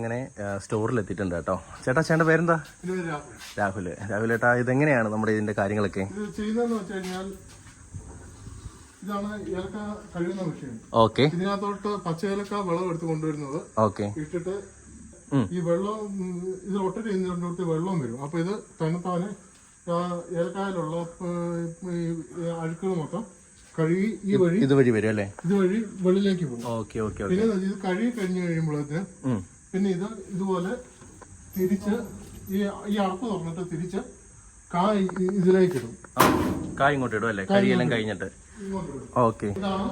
അങ്ങനെ സ്റ്റോറിൽ എത്തിയിട്ടുണ്ട് കേട്ടോ. ചേട്ടൻ്റെ പേരെന്താ? രാഹുൽ. രാഹുൽ ഏട്ടാ, ഇതെങ്ങനെയാണ് നമ്മുടെ ഇതിന്റെ കാര്യങ്ങളൊക്കെ? ചെയ്യുന്നതെന്ന് വെച്ച് കഴിഞ്ഞാൽ ഇതാണ് ഏലക്ക കഴുകുന്ന മെഷീൻ. ഓക്കെ. ഇതിനകത്തോട്ട് പച്ച ഏലക്ക വെള്ളം എടുത്ത് കൊണ്ടുവരുന്നത്. ഓക്കെ. ഇട്ടിട്ട് ഈ വെള്ളം ഇത് ഒട്ടിട്ട് ഇതിനോട്ട് വെള്ളം വരും. അപ്പൊ ഇത് തണുത്താന് ഏലക്കായിലുള്ള അഴുക്കുകൾ മൊത്തം കഴുകി ഈ വഴി ഇതുവഴി വരും അല്ലേ? ഇതുവഴി വെളിയിലേക്ക് പോകും. Okay okay. പിന്നെ ഇത് കഴുകി കഴിഞ്ഞ് കഴിയുമ്പോഴത്തേന് പിന്നെ ഇത് ഇതുപോലെ തിരിച്ച് ഈ അടപ്പ് തുറന്നിട്ട് തിരിച്ച് കായ് ഇതിലേക്ക് ഇടും. കായ് ഇങ്ങോട്ട് ഇടും അല്ലേ? കഴിയെല്ലാം കഴിഞ്ഞിട്ട്. ഓക്കെ. ഇതാണ്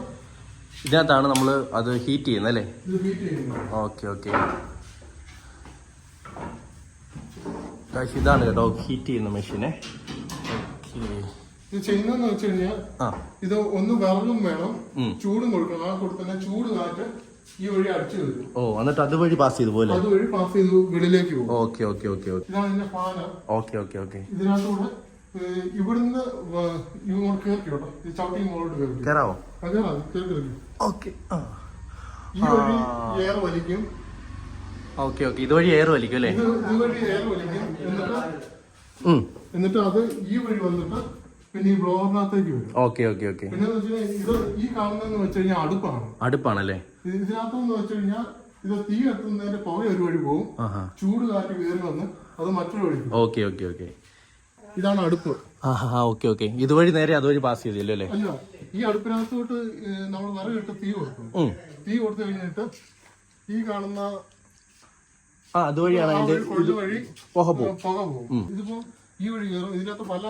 ഇതിനകത്താണ് നമ്മൾ അത് ഹീറ്റ് ചെയ്യുന്നത് അല്ലേ? ഇത് ഹീറ്റ് ചെയ്യുന്നത്. Okay okay. ഇതാണ് കേട്ടോ ഹീറ്റ് ചെയ്യുന്ന മെഷീനെ. ഇത് ചെയ്യുന്നതെന്ന് വെച്ച് കഴിഞ്ഞാൽ ഇത് ഒന്ന് വിറകും വേണം, ചൂടും കൊടുക്കണം. ആ കൊടുത്തന്നെ ചൂട് കാറ്റ് ഈ വഴി അടിച്ചു വരും. ഓ, എന്നിട്ട് അതുവഴി പാസ് ചെയ്തു പോലെ അതുവഴി പാസ് ചെയ്ത് വെളിയിലേക്ക് പോകും. Okay okay okay okay. ഇതാണ് ഇതിന്റെ ഫാന്. Okay okay okay. ഇതിനകത്തൂടെ ഇവിടുന്ന് ഇങ്ങോട്ട് കേൾക്കോട്ടോ, ഈ ചവിട്ടി ഇങ്ങോട്ട് കേറാവോ? കേൾക്കും. ഓക്കെ. ഈ വഴി എയർ വലിക്കും. Okay okay. ഇതുവഴി എയർ വലിക്കും അല്ലേ? ഇതുവഴി എയർ വലിക്കും. എന്നിട്ട് അത് ഈ വഴി വന്നിട്ട് പിന്നെ ഈ ബ്ലോറിനകത്തേക്ക് വരും. Okay okay okay. പിന്നെ ഇത് ഈ കാണുന്നതെന്ന് വെച്ച് കഴിഞ്ഞാൽ അടുപ്പാണ്. അടുപ്പാണല്ലേ? ഇതിനകത്തെന്ന് വെച്ച് കഴിഞ്ഞാൽ ഇത് തീ കത്തുന്നതിന്റെ പുക ഒരു വഴി പോകും, ചൂട് കാറ്റ് കയറി വന്ന് അത് മറ്റൊരു വഴി. Okay okay okay. ഇതാണ് അടുപ്പ്. Okay okay. ഇതുവഴി നേരെ അതുവഴി പാസ് ചെയ്തില്ലോ അല്ലേ? അല്ല, ഈ അടുപ്പിനകത്തോട്ട് നമ്മൾ വിറകിട്ട് തീ കൊടുക്കും. തീ കൊടുത്തു കഴിഞ്ഞിട്ട് ഈ കാണുന്ന അതുവഴിയാണ് അതിന്റെ വഴി പുക പോകും. ഇതിപ്പോ ഈ വഴി കയറും. ഇതിനകത്ത് പല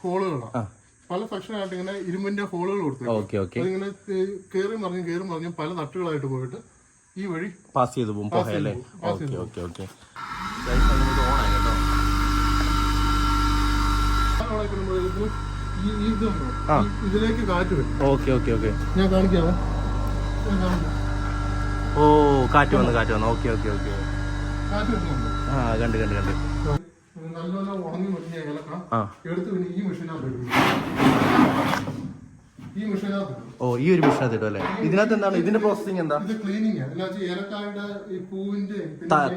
ഹോളുകളാണ്, പല സെക്ഷനായിട്ട് ഇങ്ങനെ ഇരുമ്പിന്റെ ഹോളുകൾ കൊടുത്തു. അതിങ്ങനെ കയറി മറിഞ്ഞും പല തട്ടുകളായിട്ട് പോയിട്ട് ഈ വഴി പാസ് ചെയ്ത് പോകും പുക അല്ലേ? Okay okay okay. ഇതിലേക്ക് കാറ്റ് വരും. Okay okay okay. ഞാൻ കാണിക്കാമോ? ഓ, കാറ്റ് വന്നു. Okay okay okay. കാറ്റ് വരുന്നുണ്ട്. കണ്ട് കണ്ട് കണ്ട്. നല്ലോണം ഉണങ്ങി വെട്ടിയ ഏലക്ക എടുത്ത് പിന്നെ ഈ മെഷീനകത്ത് ഇടും. ഈ മെഷീനകത്ത്. ഓ, ഈ ഒരു മെഷീനകത്ത് ഇടും അല്ലേ? ഇതിനകത്ത് എന്താണ് ഇതിന്റെ പ്രോസസിങ് എന്താ? ഇത് ക്ലീനിങ്. ഏലക്കായുടെ ഈ പൂവിന്റെ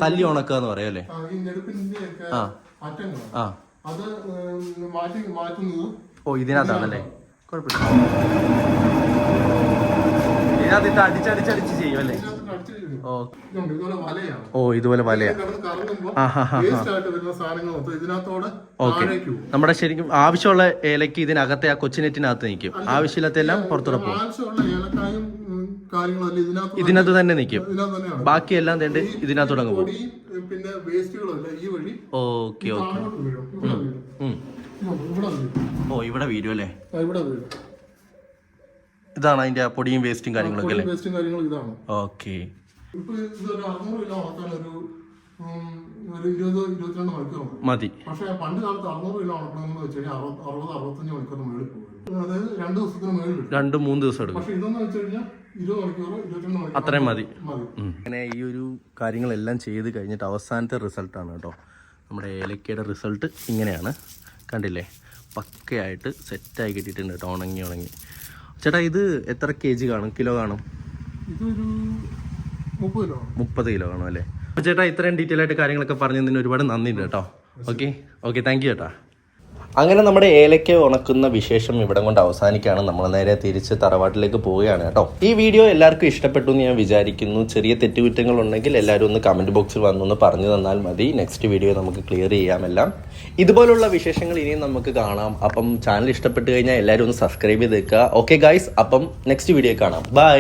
തല്ലി ഉണക്കാന്ന് പറയാം അല്ലേ? ഈ നെടുപ്പിന്റെ ഒക്കെ അറ്റങ്ങളാണ് അത് മാറ്റുന്നത്. ഓ, ഇതിനകത്താണല്ലേ? കുഴപ്പമില്ല. ഇതിനകത്ത് അടിച്ചടിച്ചടിച്ച് ചെയ്യും അല്ലേ? ഓ, ഇതുപോലെ വലയാ. ഓക്കെ. നമ്മുടെ ശരിക്കും ആവശ്യമുള്ള ഏലയ്ക്ക് ഇതിനകത്തെ ആ കൊച്ചിനെറ്റിനകത്ത് നിൽക്കും, ആവശ്യമില്ലാത്ത എല്ലാം പുറത്തോടെ പോകും. ഇതിനകത്ത് തന്നെ നിൽക്കും, ബാക്കിയെല്ലാം തേണ്ട ഇതിനകത്തോടെ അങ്ങ് പോകും. Okay okay. ഓ, ഇവിടെ വീഴും അല്ലേ? ഇതാണ് അതിന്റെ പൊടിയും വേസ്റ്റും കാര്യങ്ങളൊക്കെ അല്ലേ? ഓക്കെ. മതി. പക്ഷെ പണ്ട് കാലത്ത് 600 കിലോ ഉണക്കണമെന്ന് വെച്ച് കഴിഞ്ഞാൽ 60-65 മണിക്കൂറിന് മേളിൽ പോകും. അതായത് 2 ദിവസത്തിന് മേളിൽ 2-3 ദിവസം എടുക്കും. പക്ഷെ ഇതെന്ന് വെച്ച് കഴിഞ്ഞാൽ 20 മണിക്കൂർ 22 മണിക്കൂർ അത്രയും മതി. അങ്ങനെ ഈ ഒരു കാര്യങ്ങളെല്ലാം ചെയ്ത് കഴിഞ്ഞിട്ട് അവസാനത്തെ റിസൾട്ടാണ് കേട്ടോ. നമ്മുടെ ഏലക്കയുടെ റിസൾട്ട് ഇങ്ങനെയാണ്, കണ്ടില്ലേ? പക്കയായിട്ട് സെറ്റായി കിട്ടിയിട്ടുണ്ട് കേട്ടോ, ഉണങ്ങി. ചേട്ടാ, ഇത് എത്ര kg കാണും, കിലോ കാണും? ഇതൊരു 30 കിലോ കാണും അല്ലേ? അപ്പോൾ ചേട്ടാ, ഇത്രയും ഡീറ്റെയിൽ ആയിട്ട് കാര്യങ്ങളൊക്കെ പറഞ്ഞതിന് ഒരുപാട് നന്ദിയുണ്ട് കേട്ടോ. ഓക്കെ താങ്ക് യു ചേട്ടാ. അങ്ങനെ നമ്മുടെ ഏലക്ക ഉണക്കുന്ന വിശേഷം ഇവിടെ കൊണ്ട് അവസാനിക്കുകയാണ്. നമ്മൾ നേരെ തിരിച്ച് തറവാട്ടിലേക്ക് പോവുകയാണ് കേട്ടോ. ഈ വീഡിയോ എല്ലാവർക്കും ഇഷ്ടപ്പെട്ടു എന്ന് ഞാൻ വിചാരിക്കുന്നു. ചെറിയ തെറ്റുകുറ്റങ്ങൾ ഉണ്ടെങ്കിൽ എല്ലാവരും ഒന്ന് കമൻറ്റ് ബോക്സിൽ വന്നൊന്ന് പറഞ്ഞു തന്നാൽ മതി. നെക്സ്റ്റ് വീഡിയോ നമുക്ക് ക്ലിയർ ചെയ്യാമെല്ലാം. ഇതുപോലുള്ള വിശേഷങ്ങൾ ഇനിയും നമുക്ക് കാണാം. അപ്പം ചാനൽ ഇഷ്ടപ്പെട്ട് കഴിഞ്ഞാൽ എല്ലാവരും ഒന്ന് സബ്സ്ക്രൈബ് ചെയ്തേക്കുക. ഓക്കെ ഗൈസ്, അപ്പം നെക്സ്റ്റ് വീഡിയോ കാണാം. ബൈ.